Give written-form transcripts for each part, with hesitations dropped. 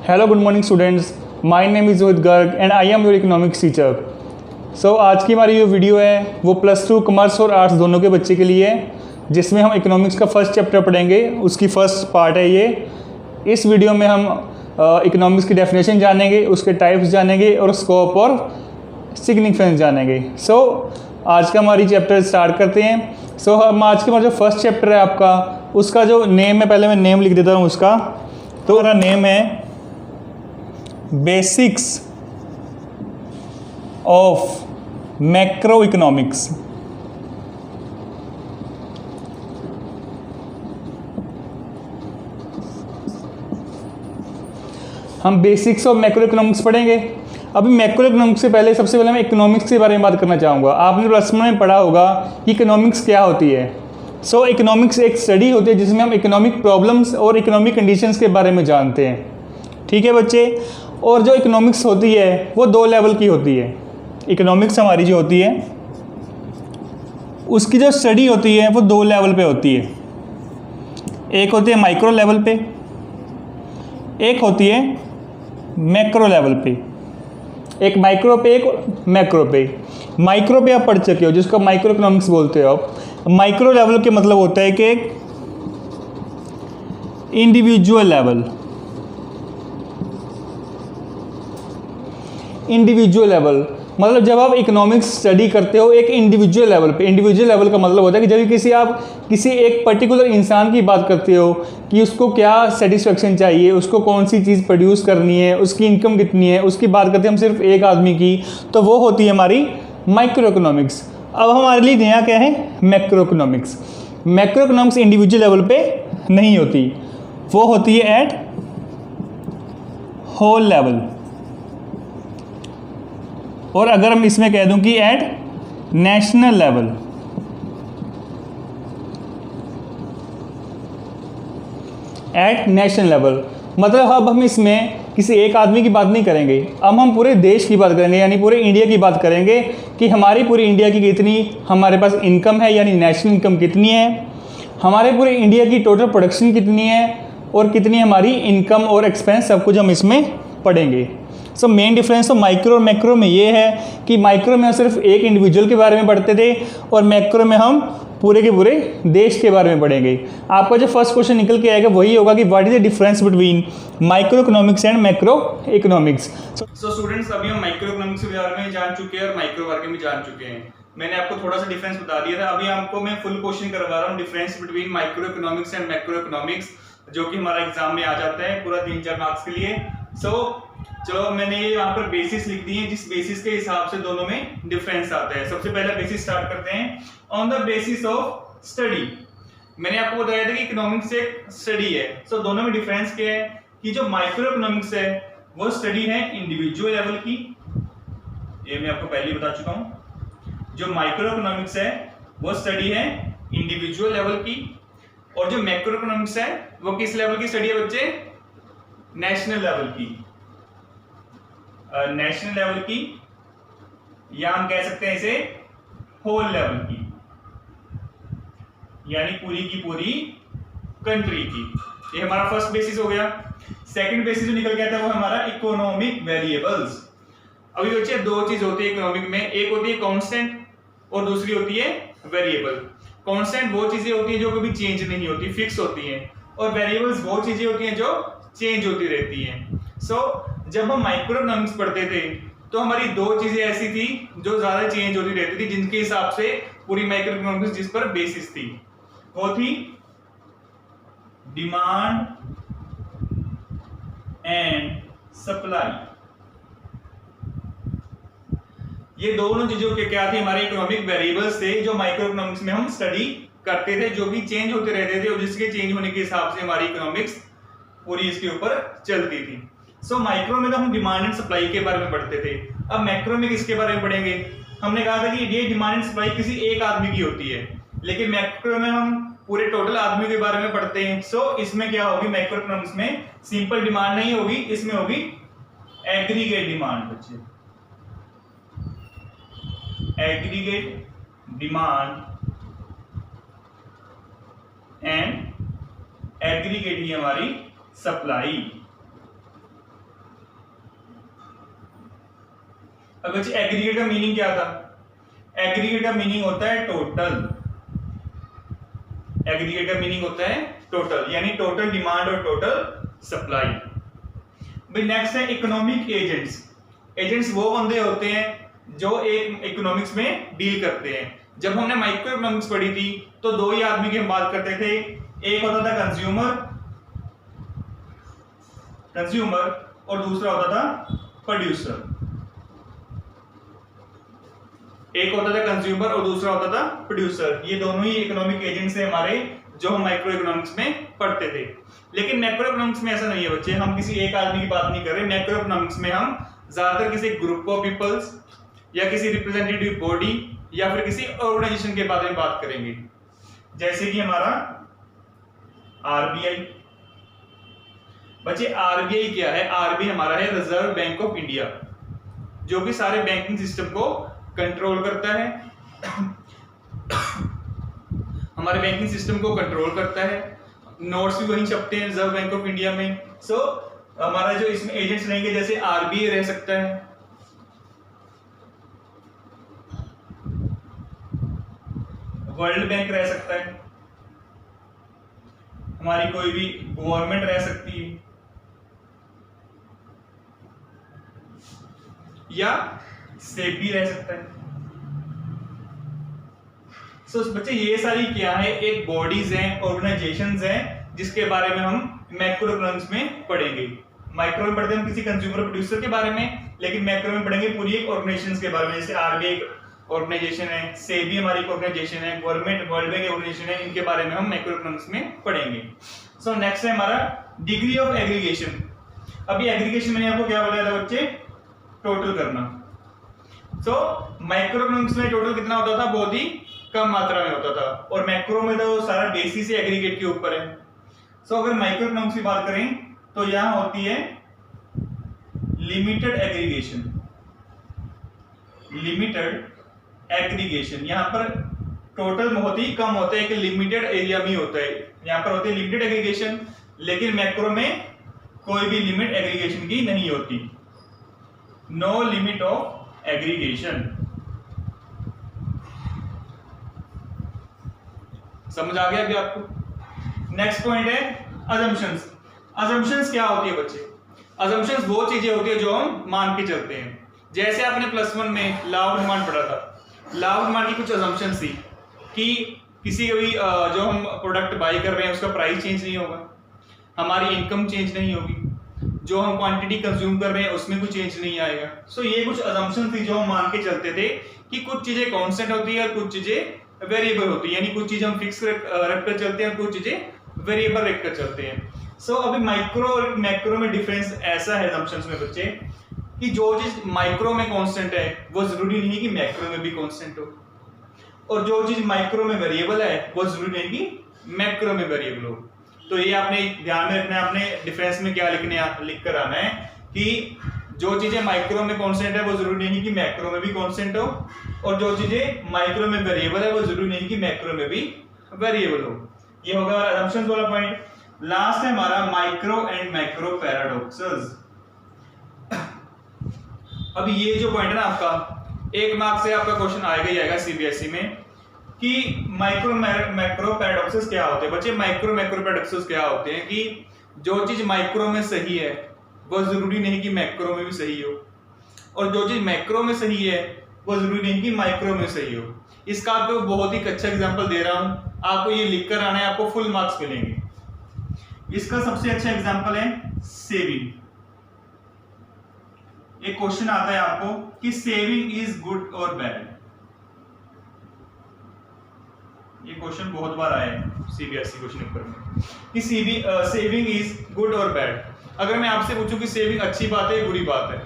Hello good morning students, my name is Rohit Garg and I am your economics teacher. So आज की हमारी जो video है वो +2 कॉमर्स और आर्ट्स दोनों के बच्चे के लिए है, जिसमें हम इकोनॉमिक्स का फर्स्ट चैप्टर पढ़ेंगे। उसकी फर्स्ट पार्ट है ये। इस वीडियो में हम इकोनॉमिक्स की डेफिनेशन जानेंगे, उसके टाइप्स जानेंगे और स्कोप और सिग्निफिकेंस जानेंगे। सो आज का हमारी चैप्टर स्टार्ट करते हैं। सो हम आज का हमारा जो फर्स्ट चैप्टर है आपका, उसका जो नेम है, पहले मैं नेम लिख देता हूँ उसका। तो हमारा नेम है बेसिक्स ऑफ मैक्रो इकोनॉमिक्स। हम बेसिक्स ऑफ मैक्रो इकोनॉमिक्स पढ़ेंगे। अभी मैक्रो इकोनॉमिक्स से पहले सबसे पहले मैं इकोनॉमिक्स के बारे में बात करना चाहूँगा। आपने +1 में पढ़ा होगा कि इकोनॉमिक्स क्या होती है। सो इकोनॉमिक्स एक स्टडी होती है जिसमें हम इकोनॉमिक प्रॉब्लम्स और इकोनॉमिक कंडीशंस के बारे में जानते हैं। ठीक है बच्चे। और जो इकोनॉमिक्स होती है वो 2 लेवल की होती है। इकोनॉमिक्स हमारी जो होती है उसकी जो स्टडी होती है वो 2 लेवल पे होती है। एक होती है माइक्रो लेवल पे, एक होती है मैक्रो लेवल पे। एक माइक्रो पे, एक मैक्रो पे। माइक्रो पे आप पढ़ चुके हो, जिसको माइक्रो इकोनॉमिक्स बोलते हो आप। माइक्रो लेवल के मतलब होता है कि एक इंडिविजुअल लेवल। इंडिविजुअल लेवल मतलब जब आप इकोनॉमिक्स स्टडी करते हो एक इंडिविजुअल लेवल पे। इंडिविजुअल लेवल का मतलब होता है कि जब आप किसी एक पर्टिकुलर इंसान की बात करते हो कि उसको क्या सेटिस्फेक्शन चाहिए, उसको कौन सी चीज़ प्रोड्यूस करनी है, उसकी इनकम कितनी है, उसकी बात करते हैं हम सिर्फ एक आदमी की, तो वो होती है हमारी माइक्रो इकोनॉमिक्स। अब हमारे लिए नया क्या है? Macro economics. Macro economics individual level पे नहीं होती, वो होती है एट होल लेवल। और अगर हम इसमें कह दूं कि at national level. At national level मतलब अब हम इसमें किसी एक आदमी की बात नहीं करेंगे, अब हम पूरे देश की बात करेंगे, यानी पूरे इंडिया की बात करेंगे कि हमारी पूरी इंडिया की कितनी हमारे पास इनकम है, यानी नेशनल इनकम कितनी है, हमारे पूरे इंडिया की टोटल प्रोडक्शन कितनी है और कितनी हमारी इनकम और एक्सपेंस, सब कुछ हम इसमें पढ़ेंगे। सो मेन डिफरेंस तो माइक्रो और मैक्रो में ये है कि माइक्रो में हम सिर्फ एक इंडिविजुअल के बारे में पढ़ते थे और मैक्रो में हम पूरे के पूरे देश के बारे में पढ़ेंगे। आपका जो फर्स्ट क्वेश्चन निकल के आएगा वही होगा कि what is the difference between micro economics and macro economics. So students, अभी हम माइक्रो इकोनॉमिक्स के बारे में जान चुके हैं और माइक्रो बारे में जान चुके हैं। मैंने आपको थोड़ा सा डिफरेंस बता दिया था। अभी आपको मैं फुल क्वेश्चन करवा रहा हूँ, difference between micro economics and macro economics, जो कि हमारा एग्जाम में आ जाता है पूरा 3-4 मार्क्स के लिए। चलो मैंने यहाँ पर बेसिस लिख दी है, जिस बेसिस के हिसाब से दोनों में डिफरेंस आता है। सबसे पहला बेसिस स्टार्ट करते हैं। On the basis of study, मैंने आपको बताया था कि इकोनॉमिक्स एक स्टडी है। सो दोनों में डिफरेंस क्या है कि जो माइक्रो इकोनॉमिक्स है वो स्टडी है इंडिविजुअल लेवल की, ये मैं आपको पहले बता चुका हूं। जो माइक्रो इकोनॉमिक्स है वो स्टडी है इंडिविजुअल लेवल की, और जो मैक्रो इकोनॉमिक्स है वो किस लेवल की स्टडी है बच्चे? नेशनल लेवल की। नेशनल लेवल की, या हम कह सकते हैं इसे होल लेवल की, यानी पूरी की पूरी कंट्री की। ये हमारा फर्स्ट बेसिस हो गया। सेकंड बेसिस जो निकल गया था वो हमारा इकोनॉमिक वेरिएबल्स। अभी बच्चे 2 चीज होती है इकोनॉमिक में, एक होती है कांस्टेंट और दूसरी होती है वेरिएबल। कांस्टेंट वो चीजें होती है जो कभी चेंज नहीं होती, फिक्स होती हैं, और वेरिएबल्स वो चीजें होती हैं जो चेंज होती रहती हैं। सो जब हम माइक्रो इकोनॉमिक्स पढ़ते थे तो हमारी 2 चीजें ऐसी थी जो ज्यादा चेंज होती रहती थी, जिनके हिसाब से पूरी माइक्रो इकोनॉमिक्स जिस पर बेसिस थी वो थी डिमांड एंड सप्लाई। ये दोनों चीजों के क्या थी? हमारे इकोनॉमिक वेरिएबल्स थे जो माइक्रो इकोनॉमिक्स में हम स्टडी करते थे, जो कि चेंज होते रहते थे और जिसके चेंज होने के हिसाब से हमारी इकोनॉमिक्स पूरी इसके ऊपर चलती थी। सो माइक्रो में तो हम डिमांड एंड सप्लाई के बारे में पढ़ते थे। अब मैक्रो में किसके बारे में पढ़ेंगे? हमने कहा था कि ये डिमांड एंड सप्लाई किसी एक आदमी की होती है, लेकिन मैक्रो में हम पूरे टोटल आदमी के बारे में पढ़ते हैं। सो इसमें क्या होगी? मैक्रो इकोनॉमिक्स में सिंपल डिमांड नहीं होगी, इसमें होगी एग्रीगेट डिमांड। बच्चे, एग्रीगेट डिमांड एंड एग्रीगेट ही हमारी सप्लाई। अब बच्चे एग्रीगेट का मीनिंग क्या था? एग्रीगेट का मीनिंग होता है टोटल। एग्रीगेट का मीनिंग होता है टोटल, यानी टोटल डिमांड और टोटल सप्लाई। भाई नेक्स्ट है इकोनॉमिक एजेंट्स। एजेंट्स वो बंदे होते हैं जो एक इकोनॉमिक्स में डील करते हैं। जब हमने माइक्रो इकोनॉमिक्स पढ़ी थी तो दो ही आदमी की हम बात करते थे, एक होता था कंज्यूमर और दूसरा होता था प्रोड्यूसर। एक होता था कंज्यूमर और दूसरा होता था प्रोड्यूसर। ये दोनों ही इकोनॉमिक एजेंट्स हैं हमारे, जो हम माइक्रो इकोनॉमिक्स में पढ़ते थे। लेकिन मैक्रो इकोनॉमिक्स में ऐसा नहीं है बच्चे, हम किसी एक आदमी की बात नहीं कर रहे। मैक्रो इकोनॉमिक्स में हम ज्यादातर किसी ग्रुप ऑफ पीपल्स या किसी रिप्रेजेंटेटिव बॉडी या फिर किसी ऑर्गेनाइजेशन के बारे में बात करेंगे, जैसे कि हमारा आरबीआई। बच्चे आरबीआई क्या है? आरबीआई हमारा है रिजर्व बैंक ऑफ इंडिया, जो कि सारे बैंकिंग सिस्टम को कंट्रोल करता है। हमारे बैंकिंग सिस्टम को कंट्रोल करता है। नोट्स भी वहीं छपते हैं रिजर्व बैंक ऑफ इंडिया में। सो हमारा जो इसमें एजेंट्स रहेंगे, जैसे आरबीआई रह सकता है, वर्ल्ड बैंक रह सकता है, हमारी कोई भी गवर्नमेंट रह सकती है, या सेबी रह सकता है। सो बच्चे ये सारी क्या है? एक बॉडीज हैं, ऑर्गेनाइजेशंस हैं, जिसके बारे में हम मैक्रो इकोनॉमिक्स में पढ़ेंगे। माइक्रो में पढ़ते हैं हम किसी कंज्यूमर प्रोड्यूसर के बारे में, लेकिन मैक्रो में पढ़ेंगे पूरी एक ऑर्गेनाइजेशंस के बारे में। जैसे आरबीआई ऑर्गेनाइजेशन है, सेबी हमारी ऑर्गेनाइजेशन है, गवर्नमेंट वर्ल्ड बैंक ऑर्गेनाइजेशन है, इनके बारे में हम मैक्रो इकोनॉमिक्स में पढ़ेंगे। सो नेक्स्ट है हमारा डिग्री ऑफ एग्रीगेशन। अभी एग्रीगेशन मैंने आपको क्या बताया था बच्चे? टोटल करना। सो माइक्रो इकोनॉमिक्स में टोटल कितना होता था? बहुत ही कम मात्रा में होता था, और मैक्रो में तो सारा बेसिस ही एग्रीगेट के ऊपर है। सो अगर माइक्रो इकोनॉमिक्स की बात करें तो यहां होती है लिमिटेड एग्रीगेशन। लिमिटेड एग्रीगेशन यहां पर टोटल बहुत ही कम होता है, कि लिमिटेड एरिया में होता है। यहां पर होती है लिमिटेड एग्रीगेशन, लेकिन मैक्रो में कोई भी लिमिट एग्रीगेशन की नहीं होती। No limit of aggregation. समझ आ गया अभी आपको? नेक्स्ट पॉइंट है अजम्पशंस। अजम्पशंस क्या होती है बच्चे? अजम्पशंस वो चीजें होती है जो हम मान के चलते हैं। जैसे आपने +1 में लॉ ऑफ डिमांड पढ़ा था। लॉ ऑफ डिमांड की कुछ अजम्पशंस थी कि किसी भी जो हम प्रोडक्ट बाई कर रहे हैं उसका प्राइस चेंज नहीं होगा, हमारी इनकम चेंज नहीं होगी, जो हम क्वांटिटी कंज्यूम कर रहे हैं उसमें कोई चेंज नहीं आएगा। सो ये कुछ अजम्पशन थी जो हम मान के चलते थे कि कुछ चीजें कांस्टेंट होती है और कुछ चीजें वेरिएबल होती है, यानी कुछ चीजें हम फिक्स रख कर चलते हैं और कुछ चीजें वेरिएबल रख कर चलते हैं। सो अभी माइक्रो और मैक्रो में डिफरेंस ऐसा है अजम्पशंस में बच्चे, कि जो चीज माइक्रो में कांस्टेंट है वो जरूरी नहीं कि मैक्रो में भी कांस्टेंट हो, और जो चीज माइक्रो में वेरिएबल है वो जरूरी नहीं कि मैक्रो में वेरिएबल हो। तो ये आपने ध्यान में रखना है, आपने डिफरेंस में क्या लिख कर आना है कि जो चीजें माइक्रो में कांस्टेंट है वो जरूरी नहीं कि मैक्रो में भी कांस्टेंट हो, और जो चीजें माइक्रो में वेरिएबल है वो जरूरी नहीं कि मैक्रो में भी वेरिएबल हो। ये होगा हमारा असम्पशंस वाला पॉइंट। लास्ट है हमारा माइक्रो एंड मैक्रो पैराडॉक्सेस। अब ये जो पॉइंट है ना आपका, 1 मार्क से आपका क्वेश्चन आएगा ही आएगा सीबीएसई में, कि माइक्रो मैक्रो पैराडॉक्सेस क्या होते हैं। बच्चे माइक्रो मैक्रो पैराडॉक्सेस क्या होते हैं कि जो चीज माइक्रो में सही है वो जरूरी नहीं कि मैक्रो में भी सही हो, और जो चीज मैक्रो में सही है वो जरूरी नहीं कि माइक्रो में सही हो। इसका आपको बहुत ही अच्छा एग्जांपल दे रहा हूं, आपको ये लिख कर आना है, आपको फुल मार्क्स मिलेंगे। इसका सबसे अच्छा एग्जांपल है सेविंग। एक क्वेश्चन आता है आपको कि सेविंग इज गुड और बैड। ये क्वेश्चन बहुत बार आया है सीबीएसई क्वेश्चन पेपर में कि सेविंग इज गुड और बैड। अगर मैं आपसे पूछूं कि सेविंग अच्छी बात है बुरी बात है,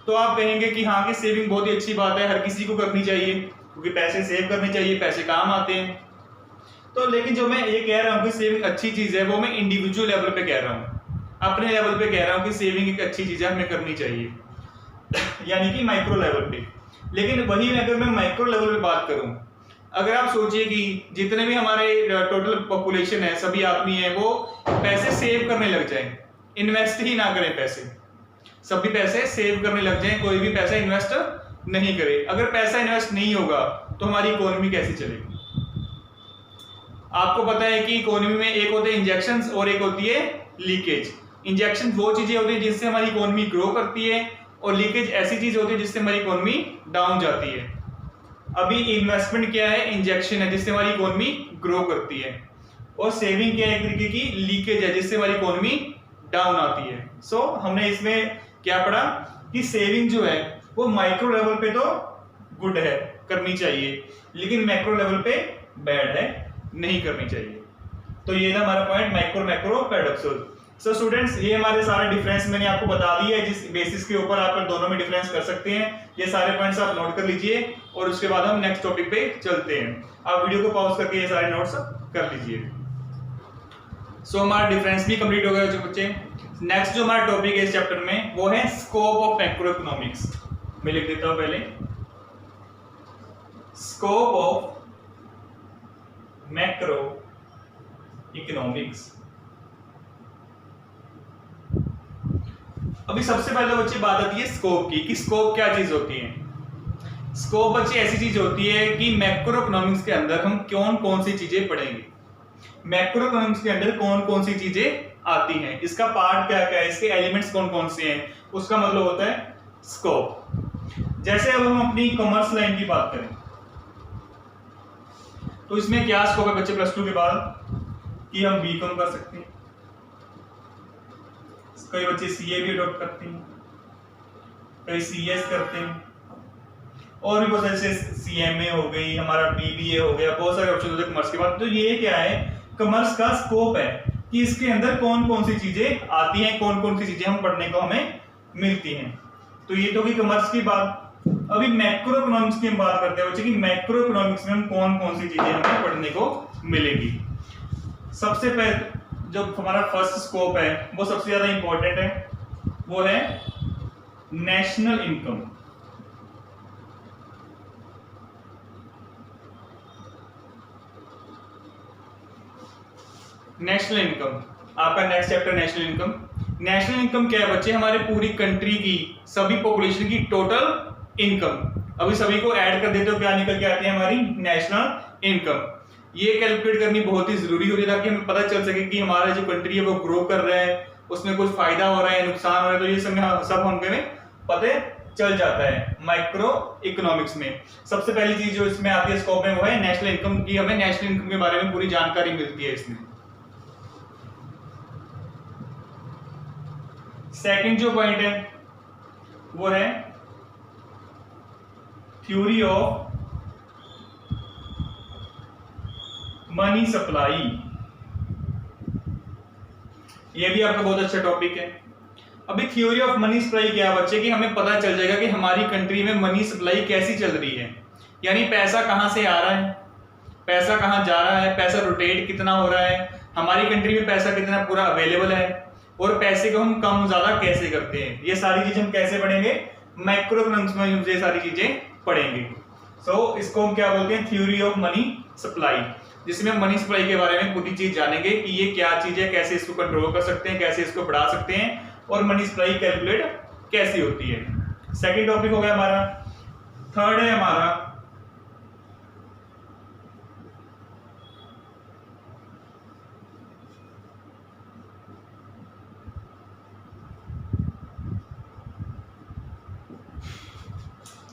तो आप कहेंगे कि हाँ कि सेविंग बहुत ही अच्छी बात है, हर किसी को करनी चाहिए, क्योंकि पैसे सेव करने चाहिए, पैसे काम आते हैं। तो लेकिन जो मैं ये कह रहा हूँ कि सेविंग अच्छी चीज है, वो मैं इंडिविजुअल लेवल पे कह रहा हूँ, अपने लेवल पे कह रहा हूँ कि सेविंग एक अच्छी चीज है, हमें करनी चाहिए, यानी कि माइक्रो लेवल पे। लेकिन वही अगर मैं माइक्रो लेवल पे बात करूं, अगर आप सोचिए कि जितने भी हमारे टोटल पॉपुलेशन है, सभी आदमी है, वो पैसे सेव करने लग जाएं, इन्वेस्ट ही ना करें पैसे, सभी पैसे सेव करने लग जाएं, कोई भी पैसा इन्वेस्ट नहीं करे। अगर पैसा इन्वेस्ट नहीं होगा तो हमारी इकोनॉमी कैसे चलेगी? आपको पता है कि इकोनॉमी में एक होते हैं इंजेक्शंस और एक होती है लीकेज। इंजेक्शन वो चीजें होती है जिससे हमारी इकोनॉमी ग्रो करती है, और लीकेज ऐसी चीज होती है जिससे हमारी इकोनॉमी डाउन जाती है। अभी इन्वेस्टमेंट क्या है? इंजेक्शन है जिससे हमारी इकोनॉमी ग्रो करती है, और सेविंग क्या है? एक तरीके की लीकेज है जिससे हमारी इकोनॉमी डाउन आती है। सो हमने इसमें क्या पढ़ा कि सेविंग जो है वो माइक्रो लेवल पे तो गुड है, करनी चाहिए, लेकिन मैक्रो लेवल पे बैड है, नहीं करनी चाहिए। तो ये ना हमारा point macro paradoxical. So students, ये हमारे सारे डिफरेंस मैंने आपको बता दिए है, जिस बेसिस के ऊपर आप दोनों में डिफरेंस कर सकते हैं। ये सारे पॉइंट्स आप नोट कर लीजिए, और उसके बाद हम नेक्स्ट टॉपिक पे चलते हैं। आप वीडियो को पॉज करके ये सारे नोट्स कर लीजिए। सो हमारा डिफरेंस भी कंप्लीट हो गया जो बच्चे। नेक्स्ट जो हमारा टॉपिक है इस चैप्टर में वो है स्कोप ऑफ मैक्रो इकोनॉमिक्स। मैं लिख देता हूं पहले, स्कोप ऑफ मैक्रो इकोनॉमिक्स। अभी सबसे पहले बच्चे बात आती है स्कोप की, कि स्कोप क्या चीज होती है। स्कोप बच्चे ऐसी चीज होती है कि मैक्रो इकोनॉमिक्स के अंदर हम कौन कौन सी चीजें पढ़ेंगे, मैक्रो इकोनॉमिक्स के अंदर कौन कौन सी चीजें आती हैं, इसका पार्ट क्या क्या है, इसके एलिमेंट्स कौन कौन से हैं, उसका मतलब होता है स्कोप। जैसे अब हम अपनी कॉमर्स लाइन की बात करें तो इसमें क्या स्कोप है बच्चे प्लस 2 के बाद, कि हम बीकॉम कर सकते हैं, कई बच्चे सीए भी अडॉप्ट करते हैं, कई सीएस करते हैं, और भी बहुत सारे सीएमए हो गई, हमारा बीबीए हो गया, बहुत सारे ऑप्शन होते हैं कॉमर्स के बाद। तो ये क्या है, कॉमर्स का स्कोप है कि इसके अंदर कौन कौन सी चीजें आती हैं, कौन कौन सी चीजें हम पढ़ने को हमें मिलती हैं। तो ये तो कि कॉमर्स की बात। अभी मैक्रो इकोनॉमिक्स की हम बात करते हैं बच्चे कि मैक्रो इकोनॉमिक्स में हम कौन कौन सी चीजें हमें पढ़ने को मिलेगी। सबसे पहले जो हमारा फर्स्ट स्कोप है वो सबसे ज्यादा इंपॉर्टेंट है, वो है नेशनल इनकम। नेशनल इनकम आपका next chapter national income. National income क्या है बच्चे? हमारे पूरी कंट्री की, सभी पॉपुलेशन की टोटल इनकम। अभी सभी को ऐड कर देते हो, क्या निकल के आती है हमारी नेशनल इनकम। ये कैलकुलेट करनी बहुत ही जरूरी होती है ताकि हमें पता चल सके कि हमारा जो कंट्री है वो ग्रो कर रहा है, उसमें कुछ फायदा हो रहा है, नुकसान हो रहा है। तो ये सब हमें पता चल जाता है माइक्रो इकोनॉमिक्स में। सबसे पहली चीज जो इसमें आती है स्कोप में वो है नेशनल इनकम की। हमें नेशनल इनकम के बारे में पूरी जानकारी मिलती है इसमें। सेकंड जो पॉइंट है वो है थ्योरी ऑफ मनी सप्लाई। ये भी आपका बहुत अच्छा टॉपिक है। अभी थ्योरी ऑफ मनी सप्लाई क्या है बच्चे, कि हमें पता चल जाएगा कि हमारी कंट्री में मनी सप्लाई कैसी चल रही है, यानी पैसा कहां से आ रहा है, पैसा कहां जा रहा है, पैसा रोटेट कितना हो रहा है, हमारी कंट्री में पैसा कितना पूरा अवेलेबल है, और पैसे को हम कम ज्यादा कैसे करते हैं। ये सारी चीजें हम कैसे पढ़ेंगे? मैक्रो इकोनॉमिक्स में हम ये सारी चीजें पढ़ेंगे। सो इसको हम क्या बोलते हैं? थ्योरी ऑफ मनी सप्लाई, जिसमें मनी सप्लाई के बारे में पूरी चीज जानेंगे कि ये क्या चीज है, कैसे इसको कंट्रोल कर सकते हैं, कैसे इसको बढ़ा सकते हैं, और मनी सप्लाई कैलकुलेट कैसी होती है। सेकंड टॉपिक हो गया हमारा। थर्ड है हमारा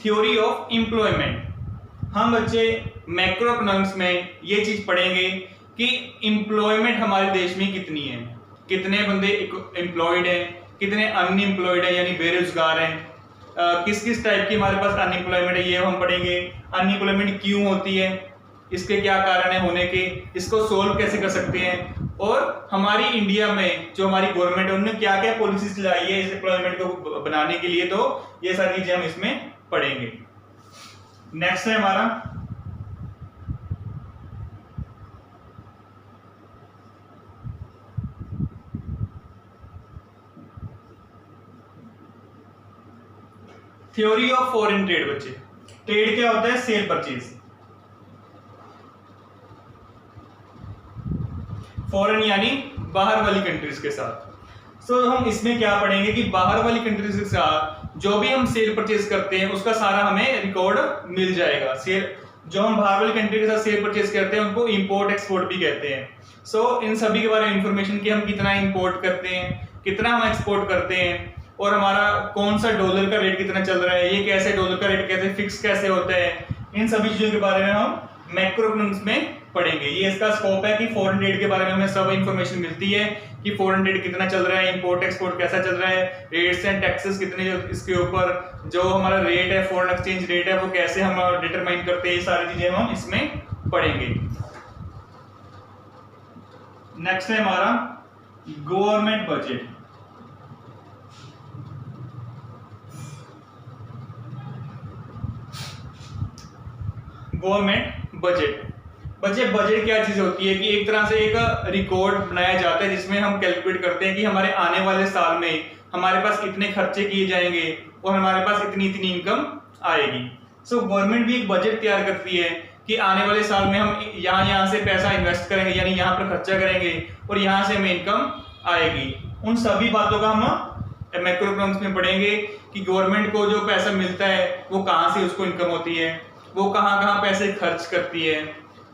थ्योरी ऑफ एम्प्लॉयमेंट। हम बच्चे मैक्रो इकोनॉमिक्स में ये चीज पढ़ेंगे कि एम्प्लॉयमेंट हमारे देश में कितनी है, कितने बंदे एम्प्लॉयड हैं, कितने अनएम्प्लॉयड है यानी बेरोजगार हैं, किस किस टाइप की हमारे पास अनएम्प्लॉयमेंट है, ये हम पढ़ेंगे। अनएम्प्लॉयमेंट क्यों होती है, इसके क्या कारण है होने के, इसको सोल्व कैसे कर सकते हैं, और हमारी इंडिया में जो हमारी गवर्नमेंट है उन्होंने क्या क्या पॉलिसीज चलाई है इस एम्प्लॉयमेंट को बनाने के लिए। तो ये सारी चीजें हम इसमें पढ़ेंगे। नेक्स्ट है हमारा थ्योरी ऑफ फॉरेन ट्रेड। बच्चे ट्रेड क्या होता है? Cell purchase. फॉरेन यानी बाहर वाली कंट्रीज के साथ। सो हम इसमें क्या पढ़ेंगे कि बाहर वाली कंट्रीज के साथ जो भी हम सेल परचेज करते हैं उसका सारा हमें रिकॉर्ड मिल जाएगा। सेल जो हम बाहर वाली कंट्री के साथ सेल परचेज करते हैं उनको इंपोर्ट एक्सपोर्ट भी कहते हैं। सो इन सभी के बारे में इंफॉर्मेशन कि हम कितना इंपोर्ट करते हैं, कितना हम एक्सपोर्ट करते हैं, और हमारा कौन सा डॉलर का रेट कितना चल रहा है, ये कैसे डॉलर का रेट कैसे फिक्स कैसे होता है, इन सभी चीजों के बारे में हम मैक्रो इकोनॉमिक्स में पढ़ेंगे। ये इसका स्कोप है कि फॉरेन ट्रेड के बारे में हमें सब इंफॉर्मेशन मिलती है कि फॉरेन ट्रेड कितना चल रहा है, इंपोर्ट एक्सपोर्ट कैसा चल रहा है, रेट्स एंड टैक्सेस कितने, इसके ऊपर जो हमारा रेट है, फॉरेन एक्सचेंज रेट है, वो कैसे हम डिटरमाइन करते हैं, ये सारी चीजें हम इसमें पढ़ेंगे। नेक्स्ट है हमारा गवर्नमेंट बजट। गवर्नमेंट बजट क्या चीज होती है कि एक तरह से एक रिकॉर्ड बनाया जाता है जिसमें हम कैलकुलेट करते हैं कि हमारे आने वाले साल में हमारे पास इतने खर्चे किए जाएंगे और हमारे पास इतनी इतनी इनकम आएगी। सो गवर्नमेंट भी एक बजट तैयार करती है कि आने वाले साल में हम यहाँ से पैसा इन्वेस्ट करेंगे, यानी यहाँ पर खर्चा करेंगे और यहाँ से हमें इनकम आएगी। उन सभी बातों का हम मैक्रो इकोनॉमिक्स में पढ़ेंगे कि गवर्नमेंट को जो पैसा मिलता है वो कहाँ से उसको इनकम होती है, वो कहाँ कहाँ पैसे खर्च करती है,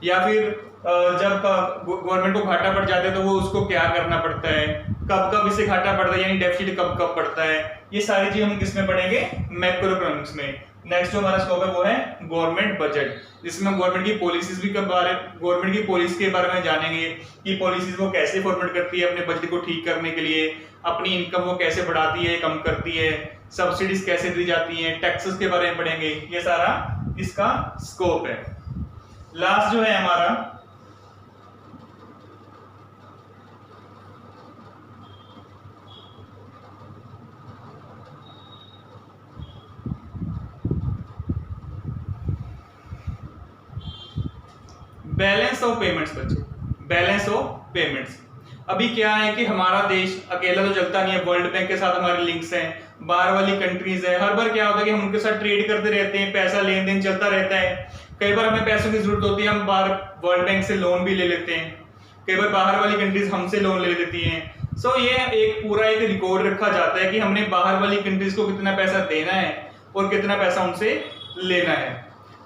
या फिर जब गवर्नमेंट को घाटा पड़ जाता है तो वो उसको क्या करना पड़ता है, कब कब इसे घाटा पड़ता है, यानी डेफिसिट कब कब पड़ता है। ये सारी चीज हम किसमें पढ़ेंगे? मैक्रो इकोनॉमिक्स में। नेक्स्ट जो हमारा स्कोप है वो है गवर्नमेंट बजट, जिसमें गवर्नमेंट की पॉलिसीज भी गवर्नमेंट की पॉलिसी के बारे में जानेंगे कि पॉलिसीज वो कैसे फॉर्मेट करती है अपने बजट को ठीक करने के लिए, अपनी इनकम वो कैसे बढ़ाती है, कम करती है, सब्सिडीज कैसे दी जाती है, टैक्सेस के बारे में पढ़ेंगे। ये सारा इसका स्कोप है। लास्ट जो है हमारा बैलेंस ऑफ पेमेंट्स। बच्चों, बैलेंस ऑफ पेमेंट्स अभी क्या है कि हमारा देश अकेला तो चलता नहीं है, वर्ल्ड बैंक के साथ हमारे लिंक्स हैं, बाहर वाली कंट्रीज है, हर बार क्या होता है कि हम उनके साथ ट्रेड करते रहते हैं, पैसा लेन देन चलता रहता है। कई बार हमें पैसों की जरूरत होती है, हम बाहर वर्ल्ड बैंक से लोन भी ले लेते हैं, कई बार बाहर वाली कंट्रीज हमसे लोन ले लेती हैं। सो ये एक पूरा एक रिकॉर्ड रखा जाता है कि हमने बाहर वाली कंट्रीज को कितना पैसा देना है और कितना पैसा उनसे लेना है।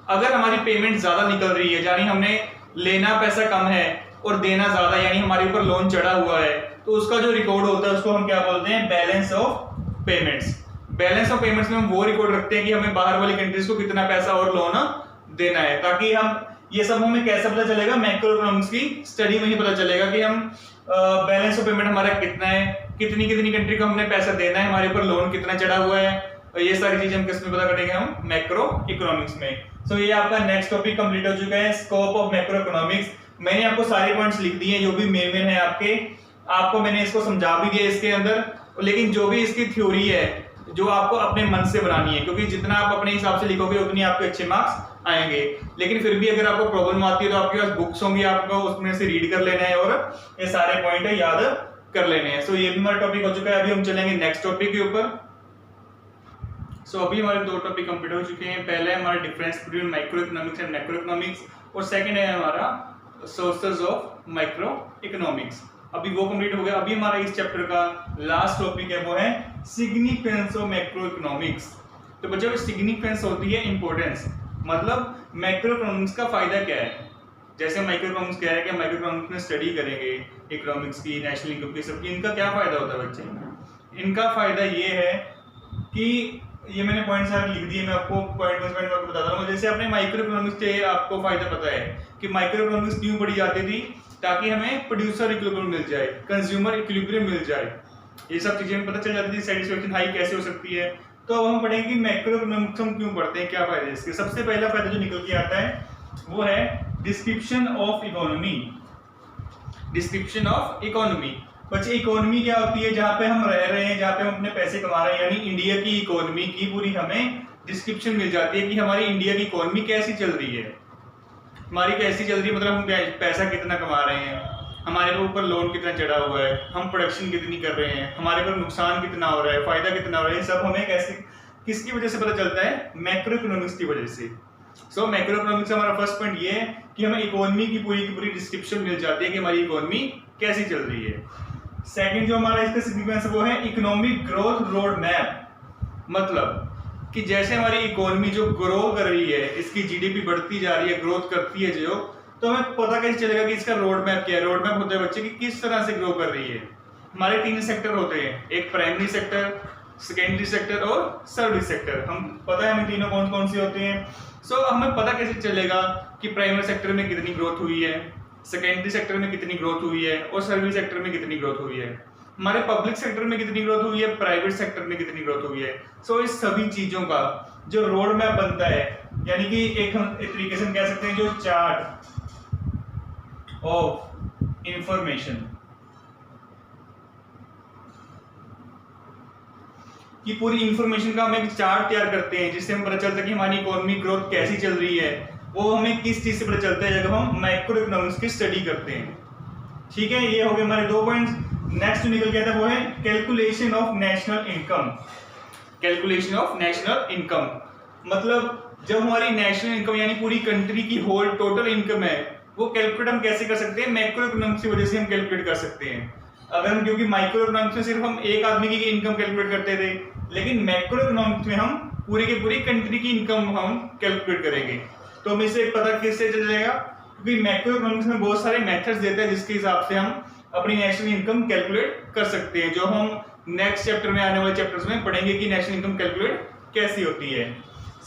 अगर हमारी पेमेंट ज्यादा निकल रही है, यानी हमने लेना पैसा कम है और देना ज्यादा, यानी हमारे ऊपर लोन चढ़ा हुआ है, तो उसका जो रिकॉर्ड होता है उसको हम क्या बोलते हैं? Balance of payments. Balance of payments में हम वो रिकॉर्ड रखते हैं कि हमें बाहर वाली कंट्रीज को कितना पैसा और लोन देना है, ताकि हम ये सब हमें कैसे पता चलेगा? मैक्रो इकोनॉमिक्स की स्टडी में ही पता चलेगा कि हम बैलेंस ऑफ पेमेंट हमारा कितना है, कितनी कितनी कंट्री को हमने पैसा देना है, हमारे ऊपर लोन कितना चढ़ा हुआ है, ये सारी चीजें हम किसमें पता करेंगे? हम मैक्रो इकोनॉमिक्स में। सो ये आपका नेक्स्ट टॉपिक कंप्लीट हो चुका है, स्कोप ऑफ मैक्रो इकोनॉमिक्स। मैंने आपको सारे पॉइंट्स लिख दिए जो भी मेन है आपको मैंने इसको समझा भी दिया इसके अंदर, लेकिन जो भी इसकी थ्योरी है जो आपको अपने मन से बनानी है, क्योंकि जितना आप अपने हिसाब से लिखोगे उतनी आपके अच्छे मार्क्स आएंगे। लेकिन फिर भी अगर आपको प्रॉब्लम आती है तो आपके पास बुक्स होंगी, आपको उसमें से रीड कर लेना है और ये सारे पॉइंट है याद कर लेने हैं। सो ये भी हमारा टॉपिक हो चुका है। अभी हम चलेंगे नेक्स्ट टॉपिक के ऊपर। सो अभी हमारे दो टॉपिक कंप्लीट हो चुके हैं। पहले है हमारा difference between micro economics and macro economics, और सेकंड है हमारा सोर्सेज ऑफ माइक्रो इकोनॉमिक्स। अभी वो कंप्लीट हो गया। अभी हमारा इस चैप्टर का लास्ट टॉपिक है वो है सिग्निफिकेंस ऑफ मैक्रो इकोनॉमिक्स। तो बच्चों, सिग्निफिकेंस होती है इंपॉर्टेंस, मतलब मैक्रो इकोनॉमिक्स का फायदा क्या है। जैसे माइक्रो इकोनॉमिक्स क्या है कि माइक्रो इकोनॉमिक्स में स्टडी करेंगे इकोनॉमिक्स की, नेशनल इनकम की, सबकी, इनका क्या फायदा होता है बच्चे? इनका फायदा ये है कि ये मैंने पॉइंट सारे लिख दिए, मैं आपको पॉइंट आपको बताता हूँ। जैसे अपने माइक्रो इकोनॉमिक्स से आपको फायदा पता है कि माइक्रो इकोनॉमिक्स क्यों पढ़ी जाती थी, ताकि हमें प्रोड्यूसर इक्विलिब्रियम मिल जाए, कंज्यूमर इक्विलिब्रियम मिल जाए, ये सब चीजें हमें पता चल जाती थी, सेटिस्फेक्शन हाई कैसे हो सकती है। तो अब हम पढ़ेंगे कि मैक्रो इकोनॉमिक्स हम क्यों पढ़ते हैं, क्या फायदे इसके। सबसे पहला फायदा जो निकल के आता है वो है description of economy. Description of economy, बच्चे इकोनॉमी क्या होती है? जहां पे हम रह रहे हैं, जहां पे हम अपने पैसे कमा रहे हैं, यानी इंडिया की इकोनॉमी की पूरी हमें डिस्क्रिप्शन मिल जाती है कि हमारी इंडिया की इकोनॉमी कैसी चल रही है, हमारी कैसी चल रही है, मतलब हम पैसा कितना कमा रहे हैं, हमारे ऊपर लोन कितना चढ़ा हुआ है, हम प्रोडक्शन कितनी कर रहे हैं, हमारे ऊपर नुकसान कितना हो रहा है, फायदा कितना हो रहा है, सब हमें कैसे किसकी वजह से पता चलता है? मैक्रो इकोनॉमिक्स की वजह से। सो मैक्रो इकोनॉमिक्स का हमारा फर्स्ट पॉइंट ये है कि हमें इकोनॉमी की पूरी डिस्क्रिप्शन मिल जाती है कि हमारी इकोनॉमी कैसी चल रही है। सेकंड जो हमारा इसका सिग्निफिकेंस है वो है इकोनॉमिक ग्रोथ रोड मैप। मतलब कि जैसे हमारी इकोनॉमी जो ग्रो कर रही है, इसकी जीडीपी बढ़ती जा रही है, ग्रोथ करती है जो, तो हमें पता कैसे चलेगा कि इसका रोड मैप क्या है। रोड मैप होता है बच्चे कि किस तरह से ग्रो कर रही है। हमारे 3 सेक्टर होते हैं, एक प्राइमरी सेक्टर, सेकेंडरी सेक्टर और सर्विस सेक्टर। हम पता है हमें तीनों कौन कौन से होते हैं। सो हमें पता कैसे चलेगा कि प्राइमरी सेक्टर में कितनी ग्रोथ हुई है, सेकेंडरी सेक्टर में कितनी ग्रोथ हुई है और सर्विस सेक्टर में कितनी ग्रोथ हुई है, हमारे पब्लिक सेक्टर में कितनी ग्रोथ हुई है, प्राइवेट सेक्टर में कितनी ग्रोथ हुई है। सो इस सभी चीजों का जो रोड मैप बनता है, यानी कि एक हम एक तरीके से हम कह सकते हैं जो चार्ट ऑफ इंफॉर्मेशन, कि पूरी इंफॉर्मेशन का हम एक चार्ट तैयार करते हैं जिससे हमें पता चलता है कि हमारी इकोनॉमिक ग्रोथ कैसी चल रही है। वो हमें किस चीज से पता चलता है जब हम माइक्रो इकोनॉमिक्स की स्टडी करते हैं। ठीक है, ये हो गए हमारे 2 पॉइंट्स। नेक्स्ट निकल के आता है वो है calculation of national income. Calculation of national income मतलब जब हमारी नेशनल इनकम यानी पूरी कंट्री की होल टोटल इनकम है, वो कैलकुलेट हम कैसे कर सकते हैं, मैक्रो इकोनॉमिक्स की वजह से हम कैलकुलेट कर सकते हैं। अगर हम, क्योंकि माइक्रो इकोनॉमिक्स में सिर्फ हम एक आदमी की इनकम कैलकुलेट करते थे, लेकिन मैक्रो इकोनॉमिक्स में हम पूरी की पूरी कंट्री की इनकम हम कैलकुलेट करेंगे। तो हमें इसे पता किससे चल जाएगा, क्योंकि मैक्रो इकोनॉमिक्स में बहुत सारे मेथड्स देते हैं जिसके हिसाब से हम अपनी नेशनल इनकम कैलकुलेट कर सकते हैं, जो हम नेक्स्ट चैप्टर में आने वाले चैप्टर्स में पढ़ेंगे कि नेशनल इनकम कैलकुलेट कैसी होती है।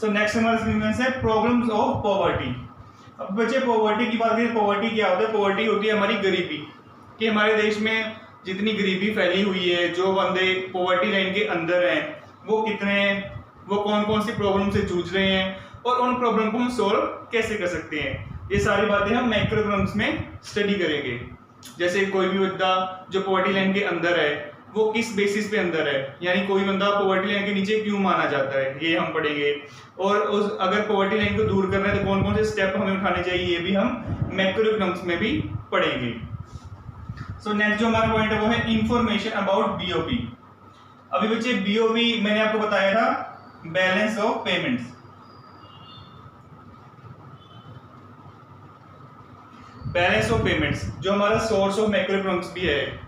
सो नेक्स्ट हमारा सिग्निफिकेंस है प्रॉब्लम्स ऑफ पॉवर्टी। अब बच्चे पॉवर्टी की बात करें, पॉवर्टी क्या होता है? पॉवर्टी होती है हमारी गरीबी, कि हमारे देश में जितनी गरीबी फैली हुई है, जो बंदे पॉवर्टी लाइन के अंदर हैं वो कितने हैं, वो कौन कौन सी प्रॉब्लम से जूझ रहे हैं और उन प्रॉब्लम को हम सोल्व कैसे कर सकते हैं। ये सारी बातें हम मैक्रो इकोनॉमिक्स में स्टडी करेंगे। जैसे कोई भी बंदा जो पॉवर्टी लाइन के अंदर है वो किस बेसिस पे अंदर है, यानी कोई बंदा पॉवर्टी लाइन के नीचे क्यों माना जाता है, ये हम पढ़ेंगे। और उस अगर पॉवर्टी लाइन को दूर करना है तो कौन कौन से स्टेप हमें उठाने चाहिए, ये भी हम मैक्रो इकोनॉमिक्स में भी पढ़ेंगे। सो नेक्स्ट जो हमारा पॉइंट है वो है इंफॉर्मेशन अबाउट बीओपी। अभी बच्चे बीओपी मैंने आपको बताया था balance of payments. Balance of payments जो हमारा सोर्स ऑफ मैक्रो इकोनॉमिक्स भी है।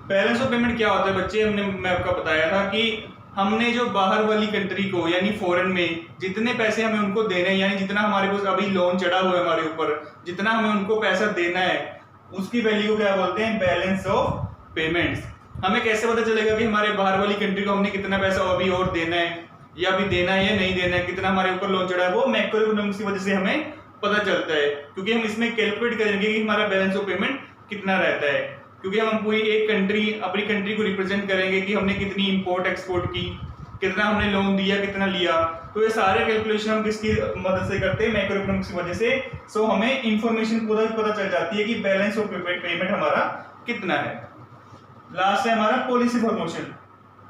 बैलेंस ऑफ पेमेंट क्या होता है बच्चे, मैं आपको बताया था कि हमने जो बाहर वाली कंट्री को यानी फॉरेन में जितने पैसे हमें उनको देने हैं, यानी जितना हमारे पास अभी लोन चढ़ा हुआ है हमारे ऊपर, जितना हमें उनको पैसा देना है उसकी वैल्यू को क्या बोलते हैं, बैलेंस ऑफ पेमेंट्स। हमें कैसे पता चलेगा कि हमारे बाहर वाली कंट्री को हमने कितना पैसा अभी और देना है या अभी देना है या नहीं देना है, कितना हमारे ऊपर लोन चढ़ा है, वो मैक्रो इकोनॉमिक्स की वजह से हमें पता चलता है। क्योंकि हम इसमें कैलकुलेट करेंगे कि हमारा बैलेंस ऑफ पेमेंट कितना रहता है, क्योंकि हम पूरी एक कंट्री अपनी कंट्री को रिप्रेजेंट करेंगे कि हमने कितनी इंपोर्ट एक्सपोर्ट की, कितना हमने लोन दिया, कितना लिया। तो ये सारे कैलकुलेशन हम किसकी मदद से करते हैं, मैक्रो इकोनॉमिक्स की वजह से। सो हमें इंफॉर्मेशन पूरा पता चल जाती है कि बैलेंस ऑफ पेमेंट हमारा कितना है। लास्ट है हमारा पॉलिसी फॉर्मेशन।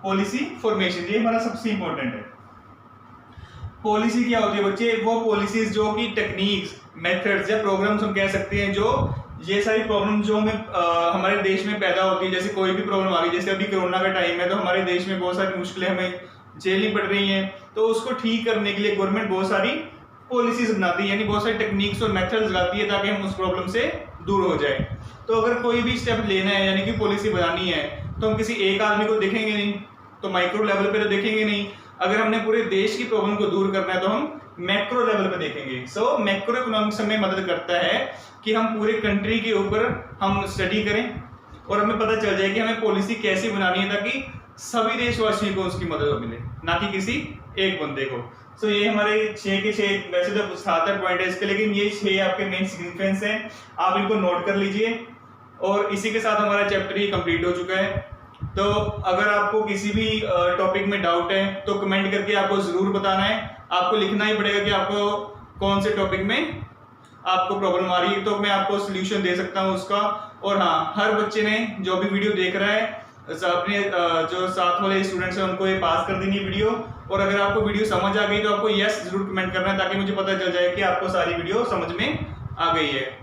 पॉलिसी फॉर्मेशन ये हमारा सबसे इंपॉर्टेंट है। पॉलिसी क्या होती है बच्चे, वो पॉलिसीज जो कि टेक्निक्स, मेथड्स या प्रोग्राम्स हम कह सकते हैं, जो ये सारी प्रॉब्लम जो हमें हमारे देश में पैदा होती है। जैसे कोई भी प्रॉब्लम आ गई, जैसे अभी कोरोना का टाइम है तो हमारे देश में बहुत सारी मुश्किलें हमें झेलनी पड़ रही हैं, तो उसको ठीक करने के लिए गवर्नमेंट बहुत सारी पॉलिसीज बनाती है, यानी बहुत सारी टेक्निक्स और मेथड्स लगाती है ताकि हम उस प्रॉब्लम से दूर हो जाए। तो अगर कोई भी स्टेप लेना है यानी कि पॉलिसी बनानी है, तो हम किसी एक आदमी को देखेंगे नहीं, तो माइक्रो लेवल पे तो देखेंगे नहीं। अगर हमने पूरे देश की प्रॉब्लम को दूर करना है तो हम मैक्रो लेवल पे देखेंगे। सो मैक्रो इकोनॉमिक्स हमें मदद करता है कि हम पूरे कंट्री के ऊपर हम स्टडी करें और हमें पता चल जाए कि हमें पॉलिसी कैसी बनानी है ताकि सभी देशवासियों को उसकी मदद मिले, ना कि किसी एक बंदे को। सो ये हमारे 6 के 6 वैसे तो 7 पॉइंट है इसके, लेकिन ये 6 आपके मेन सिग्निफिकेंस हैं, आप इनको नोट कर लीजिए। और इसी के साथ हमारा चैप्टर ही कंप्लीट हो चुका है। तो अगर आपको किसी भी टॉपिक में डाउट है तो कमेंट करके आपको जरूर बताना है। आपको लिखना ही पड़ेगा कि आपको कौन से टॉपिक में आपको प्रॉब्लम आ रही है, तो मैं आपको सोल्यूशन दे सकता हूँ उसका। और हाँ, हर बच्चे ने जो भी वीडियो देख रहा है अपने जो साथ वाले स्टूडेंट्स हैं उनको ये पास कर देनी वीडियो। और अगर आपको वीडियो समझ आ गई तो आपको यस जरूर कमेंट करना है ताकि मुझे पता चल जाए कि आपको सारी वीडियो समझ में आ गई है।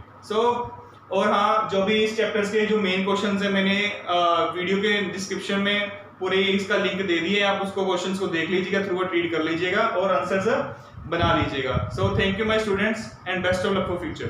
और हाँ, जो भी इस चैप्टर्स के जो मेन क्वेश्चंस है मैंने वीडियो के डिस्क्रिप्शन में पूरे इसका लिंक दे दिए, आप उसको क्वेश्चंस को देख लीजिएगा, थ्रू आउट रीड कर लीजिएगा और आंसर्स बना लीजिएगा। So thank you my students and best of luck for future.